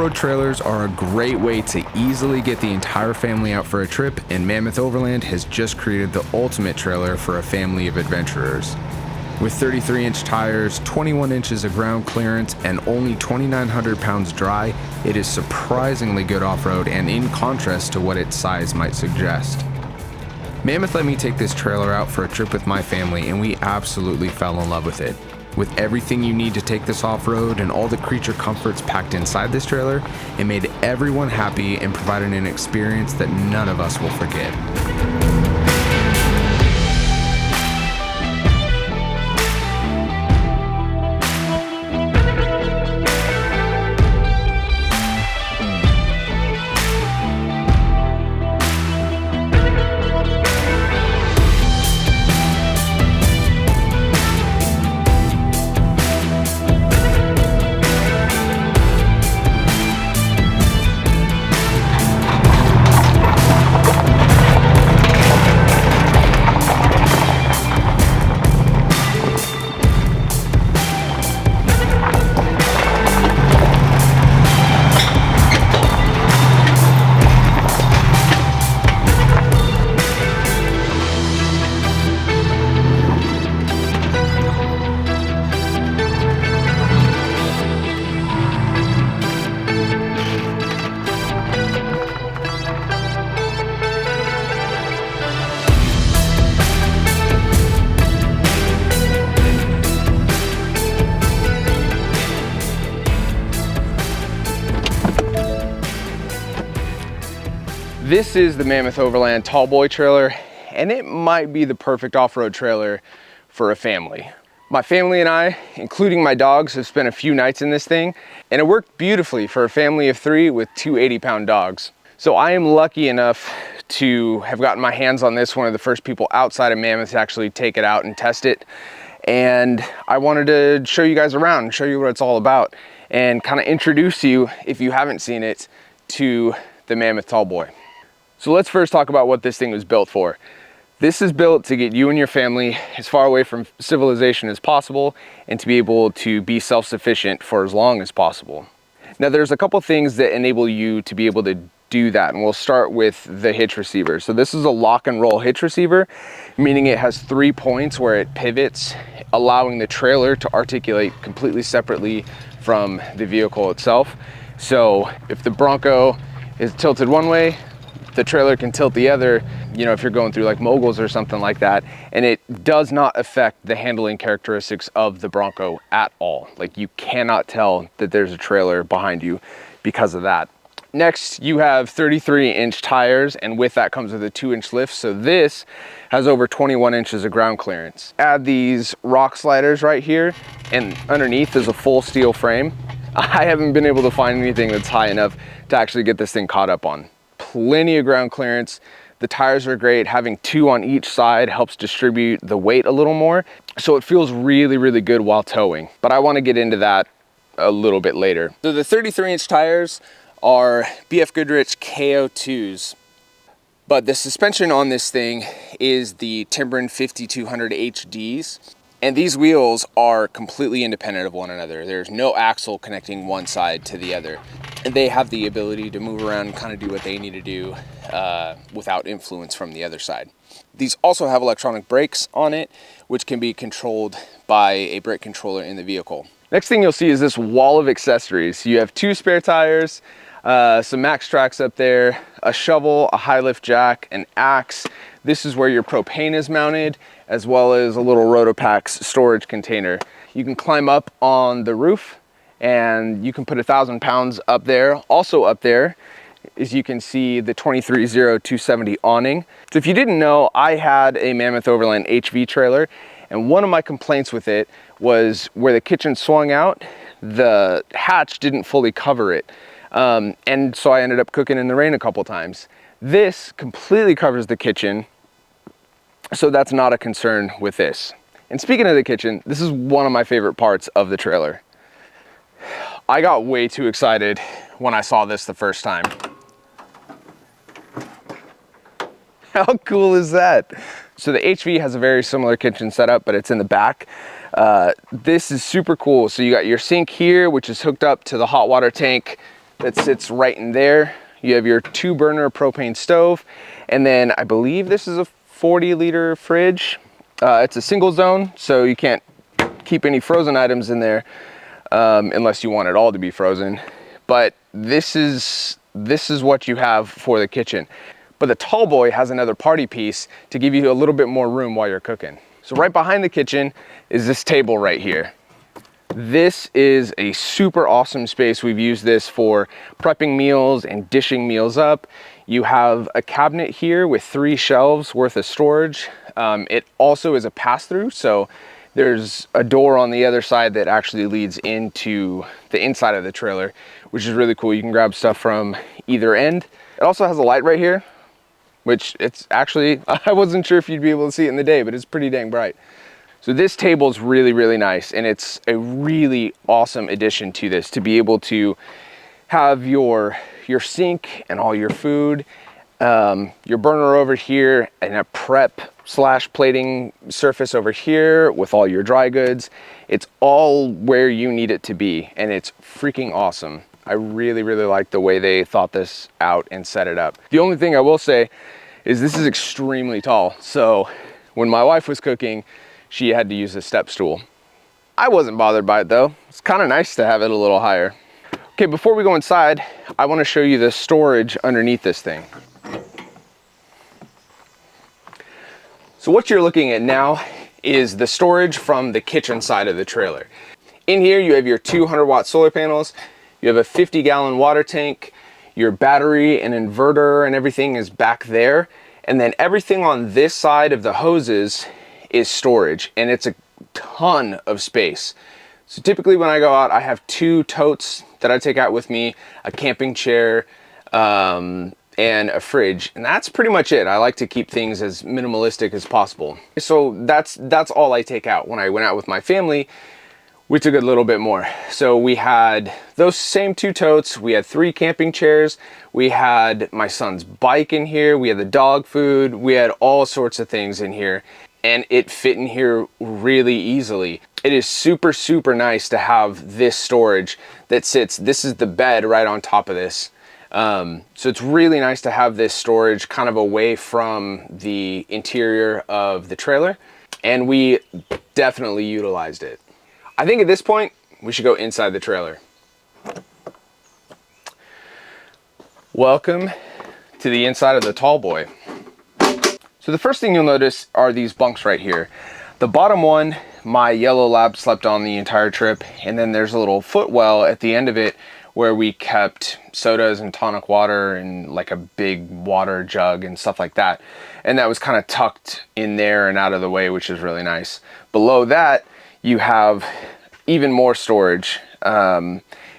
Off-road trailers are a great way to easily get the entire family out for a trip, and Mammoth Overland has just created the ultimate trailer for a family of adventurers. With 33-inch tires, 21 inches of ground clearance, and only 2,900 pounds dry, it is surprisingly good off-road and in contrast to what its size might suggest. Mammoth let me take this trailer out for a trip with my family, and we absolutely fell in love with it. With everything you need to take this off-road and all the creature comforts packed inside this trailer, it made everyone happy and provided an experience that none of us will forget. This is the Mammoth Overland Tallboy trailer, and it might be the perfect off-road trailer for a family. My family and I, including my dogs, have spent a few nights in this thing, and it worked beautifully for a family of 3 with 2 80-pound dogs. So I am lucky enough to have gotten my hands on this, one of the first people outside of Mammoth to actually take it out and test it. And I wanted to show you guys around and show you what it's all about and kind of introduce you, if you haven't seen it, to the Mammoth Tallboy. So let's first talk about what this thing was built for. This is built to get you and your family as far away from civilization as possible and to be able to be self-sufficient for as long as possible. Now there's a couple things that enable you to be able to do that, and we'll start with the hitch receiver. So this is a lock and roll hitch receiver, meaning it has 3 points where it pivots, allowing the trailer to articulate completely separately from the vehicle itself. So if the Bronco is tilted one way, the trailer can tilt the other, you know, if you're going through like moguls or something like that, and it does not affect the handling characteristics of the Bronco at all. Like, you cannot tell that there's a trailer behind you because of that. Next, you have 33-inch tires, and with that comes with a 2-inch lift. So this has over 21 inches of ground clearance. Add these rock sliders right here, and underneath is a full steel frame. I haven't been able to find anything that's high enough to actually get this thing caught up on. Plenty of ground clearance. The tires are great. Having 2 on each side helps distribute the weight a little more. So it feels really, really good while towing. But I want to get into that a little bit later. So the 33-inch tires are BF Goodrich KO2s. But the suspension on this thing is the Timbren 5200 HDs. And these wheels are completely independent of one another. There's no axle connecting one side to the other. And they have the ability to move around and kind of do what they need to do without influence from the other side. These also have electronic brakes on it, which can be controlled by a brake controller in the vehicle. Next thing you'll see is this wall of accessories. You have 2 spare tires, some max tracks up there, a shovel, a high lift jack, an axe. This is where your propane is mounted, as well as a little Rotopax storage container. You can climb up on the roof and you can put 1,000 pounds up there. Also up there, as you can see, the 230270 awning. So if you didn't know, I had a Mammoth Overland HV trailer, and one of my complaints with it was where the kitchen swung out, the hatch didn't fully cover it. And so I ended up cooking in the rain a couple times. This completely covers the kitchen, so that's not a concern with this. And speaking of the kitchen, this is one of my favorite parts of the trailer. I got way too excited when I saw this the first time. How cool is that? So the HV has a very similar kitchen setup, but it's in the back. This is super cool. So you got your sink here, which is hooked up to the hot water tank that sits right in there. You have your 2-burner propane stove, and then I believe this is a 40-liter fridge. It's a single zone, so you can't keep any frozen items in there unless you want it all to be frozen. But this is what you have for the kitchen. But the tall boy has another party piece to give you a little bit more room while you're cooking. So right behind the kitchen is this table right here. This is a super awesome space. We've used this for prepping meals and dishing meals up. You have a cabinet here with 3 shelves worth of storage. It also is a pass-through, so there's a door on the other side that actually leads into the inside of the trailer, which is really cool. You can grab stuff from either end. It also has a light right here, which it's actually, I wasn't sure if you'd be able to see it in the day, but it's pretty dang bright. So this table is really, really nice, and it's a really awesome addition to this, to be able to have your sink and all your food, your burner over here, and a prep / plating surface over here with all your dry goods. It's all where you need it to be, and it's freaking awesome. I really, really like the way they thought this out and set it up. The only thing I will say is this is extremely tall. So when my wife was cooking, she had to use a step stool. I wasn't bothered by it though. It's kind of nice to have it a little higher. Okay, before we go inside, I want to show you the storage underneath this thing. So what you're looking at now is the storage from the kitchen side of the trailer. In here, you have your 200-watt solar panels. You have a 50-gallon water tank. Your battery and inverter and everything is back there. And then everything on this side of the hoses is storage, and it's a ton of space. So typically when I go out, I have 2 totes that I take out with me, a camping chair, and a fridge, and that's pretty much it. I like to keep things as minimalistic as possible. So that's all I take out. When I went out with my family, we took a little bit more. So we had those same 2 totes, we had 3 camping chairs, we had my son's bike in here, we had the dog food, we had all sorts of things in here, and it fit in here really easily. It is super, super nice to have this storage that sits, this is the bed right on top of this. So it's really nice to have this storage kind of away from the interior of the trailer, and we definitely utilized it. I think at this point, we should go inside the trailer. Welcome to the inside of the tall boy. So the first thing you'll notice are these bunks right here. The bottom one, my yellow lab slept on the entire trip, and then there's a little footwell at the end of it where we kept sodas and tonic water and like a big water jug and stuff like that. And that was kind of tucked in there and out of the way, which is really nice. Below that, you have even more storage.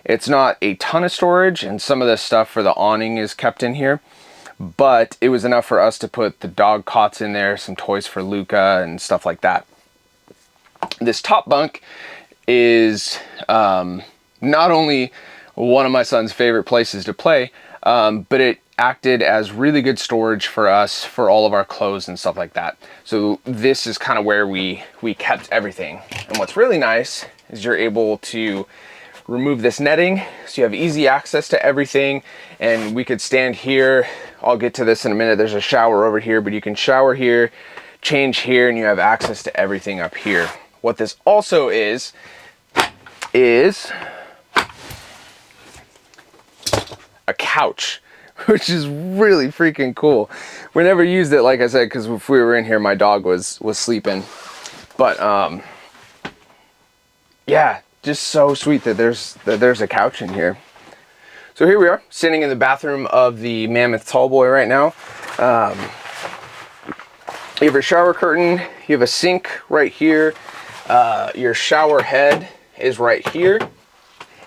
It's not a ton of storage, and some of the stuff for the awning is kept in here, but it was enough for us to put the dog cots in there, some toys for Luca and stuff like that. This top bunk is not only one of my son's favorite places to play, but it acted as really good storage for us for all of our clothes and stuff like that. So this is kind of where we kept everything. And what's really nice is you're able to remove this netting, so you have easy access to everything. And we could stand here, I'll get to this in a minute, there's a shower over here, but you can shower here, change here, and you have access to everything up here. What this also is a couch, which is really freaking cool. We never used it, like I said, because if we were in here, my dog was sleeping. But yeah, just so sweet that there's a couch in here. So here we are, sitting in the bathroom of the Mammoth Tall Boy right now. You have a shower curtain, you have a sink right here, your shower head is right here,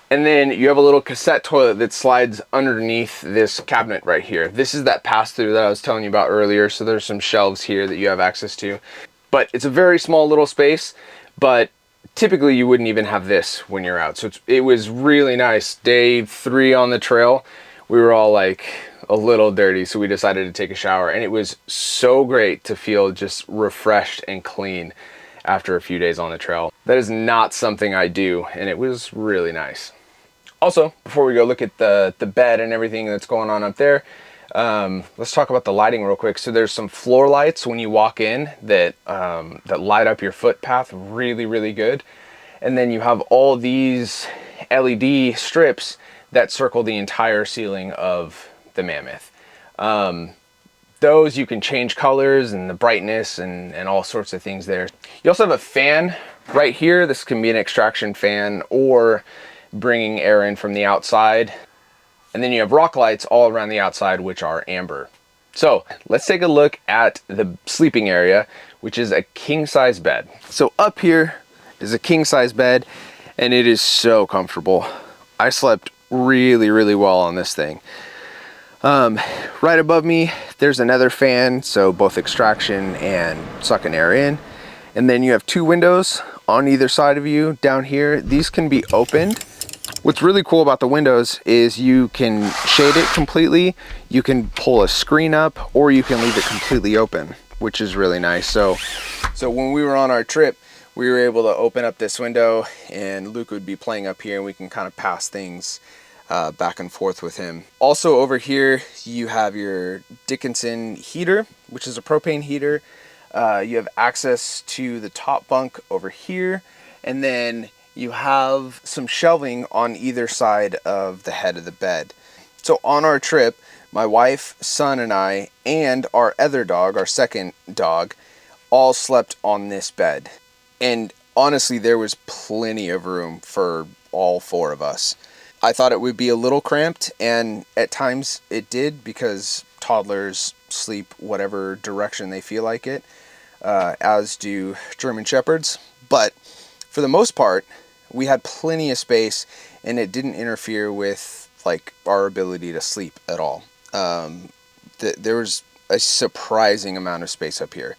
and then you have a little cassette toilet that slides underneath this cabinet right here. This is that pass-through that I was telling you about earlier, so there's some shelves here that you have access to. But it's a very small little space, but typically you wouldn't even have this when you're out. So it was really nice. Day 3 on the trail, we were all like a little dirty, so we decided to take a shower, and it was so great to feel just refreshed and clean after a few days on the trail. That is not something I do, and it was really nice. Also, before we go look at the bed and everything that's going on up there, let's talk about the lighting real quick. So there's some floor lights when you walk in that that light up your footpath really, really good. And then you have all these LED strips that circle the entire ceiling of the Mammoth. Those you can change colors and the brightness and all sorts of things there. You also have a fan right here. This can be an extraction fan or bringing air in from the outside. And then you have rock lights all around the outside, which are amber. So let's take a look at the sleeping area, which is a king size bed. So up here is a king size bed, and it is so comfortable. I slept really, really well on this thing. Right above me, there's another fan, so both extraction and sucking air in. And then you have two windows on either side of you down here. These can be opened. What's really cool about the windows is you can shade it completely, you can pull a screen up, or you can leave it completely open, which is really nice. So when we were on our trip, we were able to open up this window and Luke would be playing up here and we can kind of pass things back and forth with him. Also over here, you have your Dickinson heater, which is a propane heater. You have access to the top bunk over here, and then you have some shelving on either side of the head of the bed. So on our trip, my wife, son, and I, and our other dog, our second dog, all slept on this bed. And honestly, there was plenty of room for all four of us. I thought it would be a little cramped, and at times it did, because toddlers sleep whatever direction they feel like it, as do German Shepherds. But for the most part, we had plenty of space, and it didn't interfere with like our ability to sleep at all. There was a surprising amount of space up here.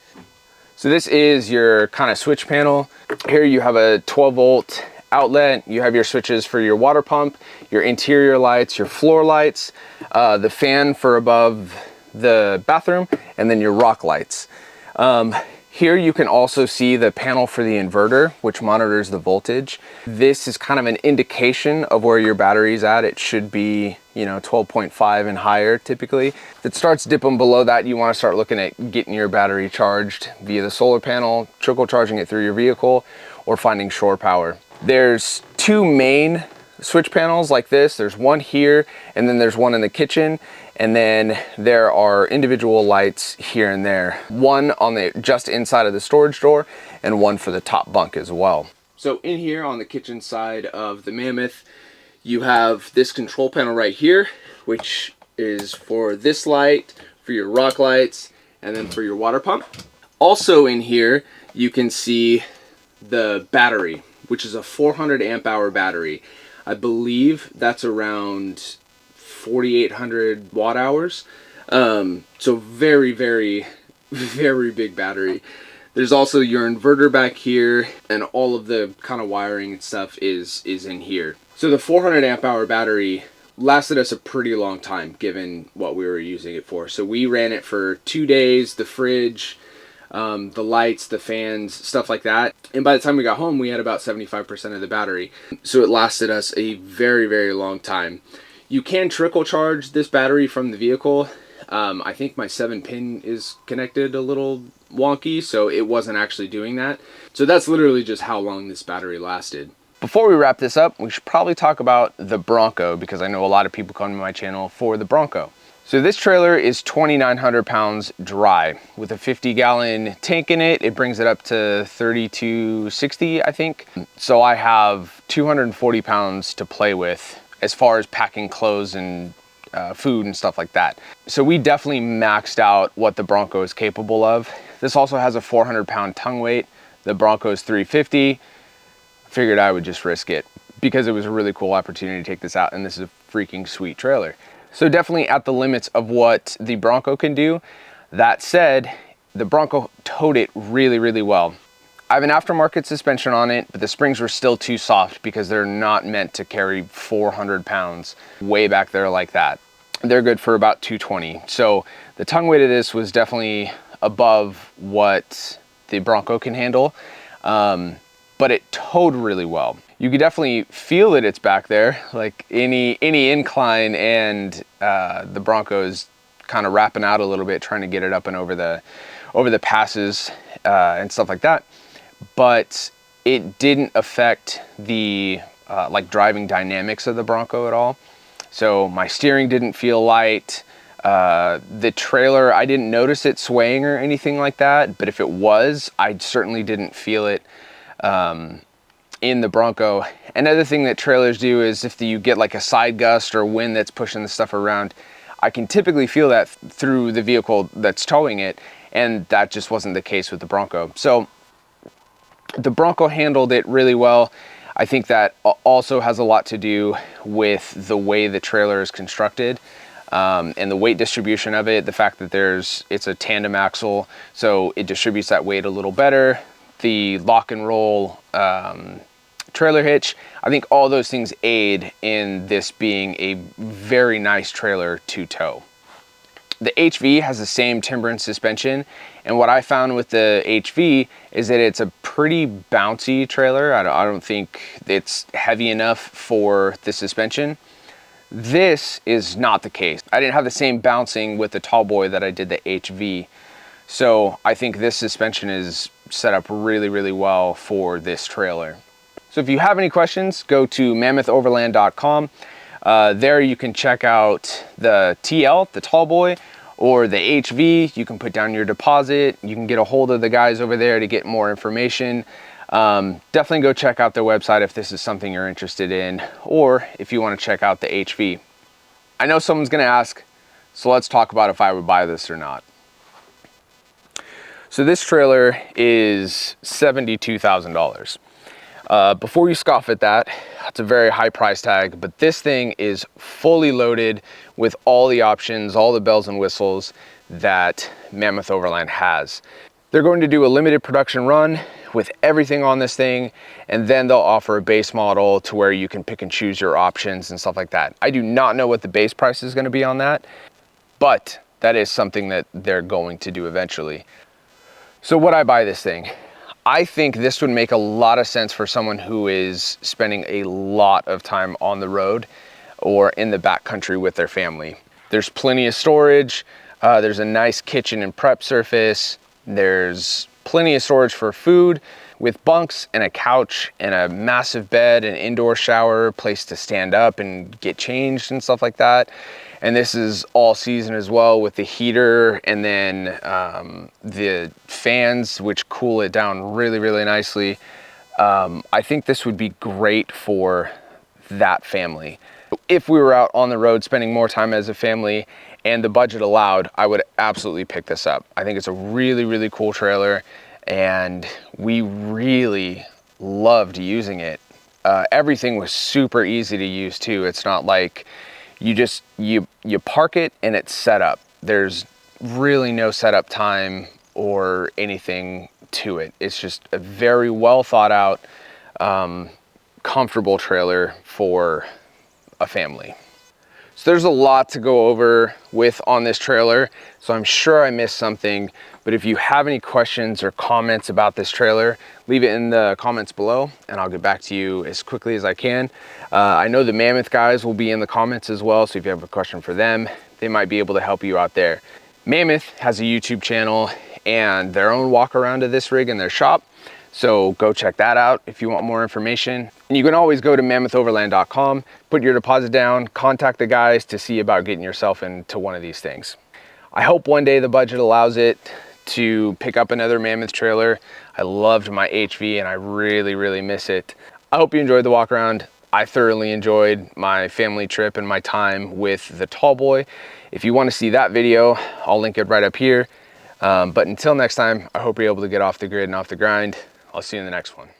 So this is your kind of switch panel. Here you have a 12-volt outlet. You have your switches for your water pump, your interior lights, your floor lights, the fan for above the bathroom, and then your rock lights. Here you can also see the panel for the inverter, which monitors the voltage. This is kind of an indication of where your battery's at. It should be, 12.5 and higher typically. If it starts dipping below that, you want to start looking at getting your battery charged via the solar panel, trickle charging it through your vehicle, or finding shore power. There's two main switch panels like this. There's one here, and then there's one in the kitchen. And then there are individual lights here and there. One on the just inside of the storage door, and one for the top bunk as well. So in here on the kitchen side of the Mammoth, you have this control panel right here, which is for this light, for your rock lights, and then for your water pump. Also in here, you can see the battery, which is a 400 amp hour battery. I believe that's around 4,800 watt hours. So very, very, very big battery. There's also your inverter back here, and all of the kind of wiring and stuff is in here. So the 400 amp hour battery lasted us a pretty long time given what we were using it for. So we ran it for 2 days, the fridge, the lights, the fans, stuff like that. And by the time we got home, we had about 75% of the battery. So it lasted us a very, very long time. You can trickle charge this battery from the vehicle. I think my 7-pin is connected a little wonky, so it wasn't actually doing that. So that's literally just how long this battery lasted. Before we wrap this up, we should probably talk about the Bronco, because I know a lot of people come to my channel for the Bronco. So this trailer is 2,900 pounds dry. With a 50-gallon tank in it, it brings it up to 3,260, I think. So I have 240 pounds to play with as far as packing clothes and food and stuff like that. So we definitely maxed out what the Bronco is capable of. This also has a 400-pound tongue weight. The Bronco is 350. Figured I would just risk it because it was a really cool opportunity to take this out, and this is a freaking sweet trailer. So definitely at the limits of what the Bronco can do. That said, the Bronco towed it really, really well. I have an aftermarket suspension on it, but the springs were still too soft because they're not meant to carry 400 pounds way back there like that. They're good for about 220. So the tongue weight of this was definitely above what the Bronco can handle. but it towed really well. You could definitely feel that it's back there, like any incline, and the Bronco is kind of wrapping out a little bit, trying to get it up and over the passes and stuff like that. But it didn't affect the like driving dynamics of the Bronco at all. So my steering didn't feel light. The trailer, I didn't notice it swaying or anything like that, but if it was, I certainly didn't feel it in the Bronco. Another thing that trailers do is if you get like a side gust or wind that's pushing the stuff around, I can typically feel that through the vehicle that's towing it, and that just wasn't the case with the Bronco. So the Bronco handled it really well. I think that also has a lot to do with the way the trailer is constructed and the weight distribution of it. The fact that it's a tandem axle, so it distributes that weight a little better. The lock and roll trailer hitch, I think all those things aid in this being a very nice trailer to tow. The HV has the same timber and suspension, and what I found with the HV is that it's a pretty bouncy trailer. I don't think it's heavy enough for the suspension. This is not the case. I didn't have the same bouncing with the Tallboy that I did the HV, so I think this suspension is set up really, really well for this trailer. So if you have any questions, go to mammotheoverland.com. There you can check out the TL, the Tallboy, or the HV. You can put down your deposit. You can get a hold of the guys over there to get more information. Definitely go check out their website if this is something you're interested in, or if you want to check out the HV. I know someone's going to ask, so let's talk about if I would buy this or not. So this trailer is $72,000. Before you scoff at that, it's a very high price tag, but this thing is fully loaded with all the options, all the bells and whistles that Mammoth Overland has. They're going to do a limited production run with everything on this thing, and then they'll offer a base model to where you can pick and choose your options and stuff like that. I do not know what the base price is going to be on that, but that is something that they're going to do eventually. So would I buy this thing? I think this would make a lot of sense for someone who is spending a lot of time on the road or in the backcountry with their family. There's plenty of storage. There's a nice kitchen and prep surface. There's plenty of storage for food with bunks and a couch and a massive bed, an indoor shower, place to stand up and get changed and stuff like that. And this is all season as well with the heater and then the fans, which cool it down really, really nicely. I think this would be great for that family. If we were out on the road spending more time as a family and the budget allowed, I would absolutely pick this up. I think it's a really, really cool trailer, and we really loved using it. Everything was super easy to use too. It's not like you park it and it's set up. There's really no setup time or anything to it. It's just a very well thought out, comfortable trailer for a family. So there's a lot to go over with on this trailer, so I'm sure I missed something, but if you have any questions or comments about this trailer, leave it in the comments below and I'll get back to you as quickly as I can. I know the Mammoth guys will be in the comments as well, so if you have a question for them, they might be able to help you out there. Mammoth has a YouTube channel and their own walk around of this rig in their shop, so go check that out if you want more information. And you can always go to mammotheoverland.com, put your deposit down, contact the guys to see about getting yourself into one of these things. I hope one day the budget allows it to pick up another Mammoth trailer. I loved my HV and I really, really miss it. I hope you enjoyed the walk around. I thoroughly enjoyed my family trip and my time with the Tallboy. If you want to see that video, I'll link it right up here. But until next time, I hope you're able to get off the grid and off the grind. I'll see you in the next one.